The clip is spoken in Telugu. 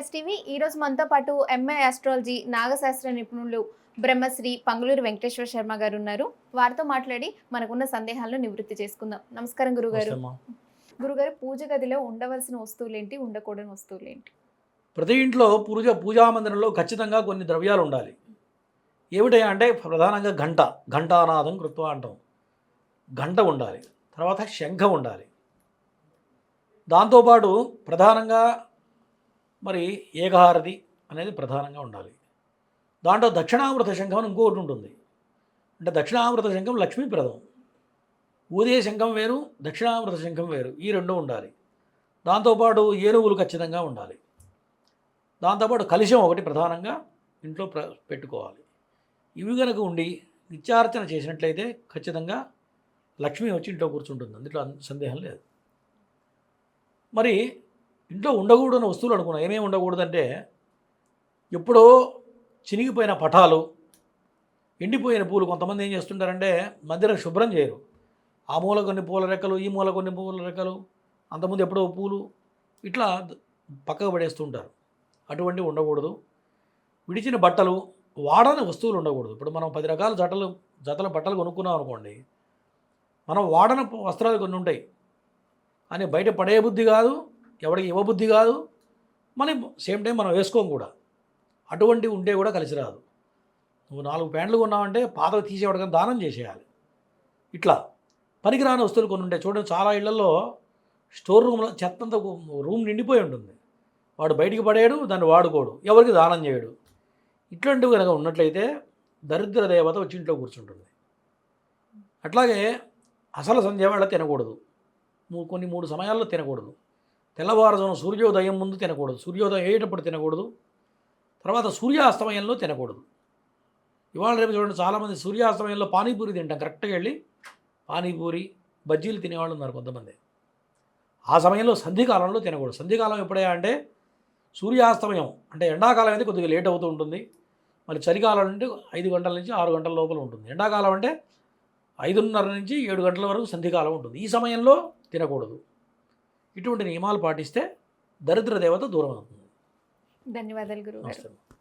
ఎస్టీవీ ఈ రోజు మనతో పాటు ఎంఏ ఆస్ట్రాలజీ నాగశాస్త్ర నిపుణులు బ్రహ్మశ్రీ పంగులూరు వెంకటేశ్వర శర్మ గారు ఉన్నారు. వారితో మాట్లాడి మనకున్న సందేహాలను నివృత్తి చేసుకుందాం. నమస్కారం గురుగారు. గురుగారు, పూజ గదిలో ఉండవలసిన వస్తువులేంటి, ఉండకూడని వస్తువులేంటి? ప్రతి ఇంట్లో పూజా మందిరంలో ఖచ్చితంగా కొన్ని ద్రవ్యాలు ఉండాలి. ఏమిటయా అంటే ప్రధానంగా ఘంటానాదం కృత్వ అంటాం. గంట ఉండాలి. తర్వాత శంఖం ఉండాలి. దాంతోపాటు ప్రధానంగా మరి ఏకహారతి అనేది ప్రధానంగా ఉండాలి. దాంట్లో దక్షిణామృత శంఖం అని ఇంకొకటి ఉంటుంది. అంటే దక్షిణామృత శంఖం లక్ష్మీప్రదం. ఊదే శంఖం వేరు, దక్షిణామృత శంఖం వేరు, ఈ రెండు ఉండాలి. దాంతోపాటు ఏనుగులు ఖచ్చితంగా ఉండాలి. దాంతోపాటు కలశం ఒకటి ప్రధానంగా ఇంట్లో పెట్టుకోవాలి. ఇవి కనుక ఉండి నిత్యార్చన చేసినట్లయితే ఖచ్చితంగా లక్ష్మి వచ్చి ఇంట్లో కూర్చుంటుంది. అందులో సందేహం లేదు. మరి ఇంట్లో ఉండకూడని వస్తువులు అనుకున్నాం. ఏమేమి ఉండకూడదంటే ఎప్పుడో చినిగిపోయిన పటాలు, ఎండిపోయిన పూలు. కొంతమంది ఏం చేస్తుంటారంటే మందిరం శుభ్రం చేయరు. ఆ మూల కొన్ని పూల రెక్కలు, ఈ మూల కొన్ని పూల రెక్కలు, అంతకుముందు ఎప్పుడో పూలు, ఇట్లా పక్కకు పడేస్తుంటారు. అటువంటివి ఉండకూడదు. విడిచిన బట్టలు, వాడని వస్తువులు ఉండకూడదు. ఇప్పుడు మనం 10 రకాల జతల బట్టలు కొనుక్కున్నాం అనుకోండి, మనం వాడని వస్త్రాలు కొన్ని ఉంటాయి. అని బయట పడే బుద్ధి కాదు, ఎవరికి ఇవ్వబుద్ధి కాదు, మళ్ళీ సేమ్ టైం మనం వేసుకోం కూడా. అటువంటివి ఉంటే కూడా కలిసి రాదు. నువ్వు 4 ప్యాంట్లు కొన్నావంటే పాతవి తీసేవాడికి దానం చేసేయాలి. ఇట్లా పనికిరాని వస్తువులు కొన్ని ఉంటాయి. చూడండి, చాలా ఇళ్లలో స్టోర్ రూమ్లో చెత్తంతా రూమ్ నిండిపోయి ఉంటుంది. వాడు బయటికి పడేయడు, దాన్ని వాడుకోడు, ఎవరికి దానం చేయడు. ఇట్లాంటివి కనుక ఉన్నట్లయితే దరిద్ర దేవత వచ్చి ఇంట్లో కూర్చుంటుంది. అట్లాగే అసలు సంధ్య వేళ తినకూడదు. 3 సమయాల్లో తినకూడదు. తెల్లవారుజామున సూర్యోదయం ముందు తినకూడదు, సూర్యోదయం అయ్యేటప్పుడు తినకూడదు, తర్వాత సూర్యాస్తమయంలో తినకూడదు. ఇవాళ రేపు చూడండి, చాలామంది సూర్యాస్తమయంలో పానీపూరి తింటాం. కరెక్ట్గా వెళ్ళి పానీపూరి బజ్జీలు తినేవాళ్ళు ఉన్నారు కొంతమంది. ఆ సమయంలో సంధికాలంలో తినకూడదు. సంధికాలం ఎప్పుడైనా అంటే సూర్యాస్తమయం, అంటే ఎండాకాలం అయితే కొద్దిగా లేట్ అవుతూ ఉంటుంది. మళ్ళీ చలికాలం అంటే 5 గంటల నుంచి 6 గంటల లోపల ఉంటుంది. ఎండాకాలం అంటే 5:30 నుంచి 7 గంటల వరకు సంధికాలం ఉంటుంది. ఈ సమయంలో తినకూడదు. ఇటువంటి నియమాలు పాటిస్తే దరిద్ర దేవత దూరం అవుతుంది. ధన్యవాదాలు గురుగారు. నమస్తే.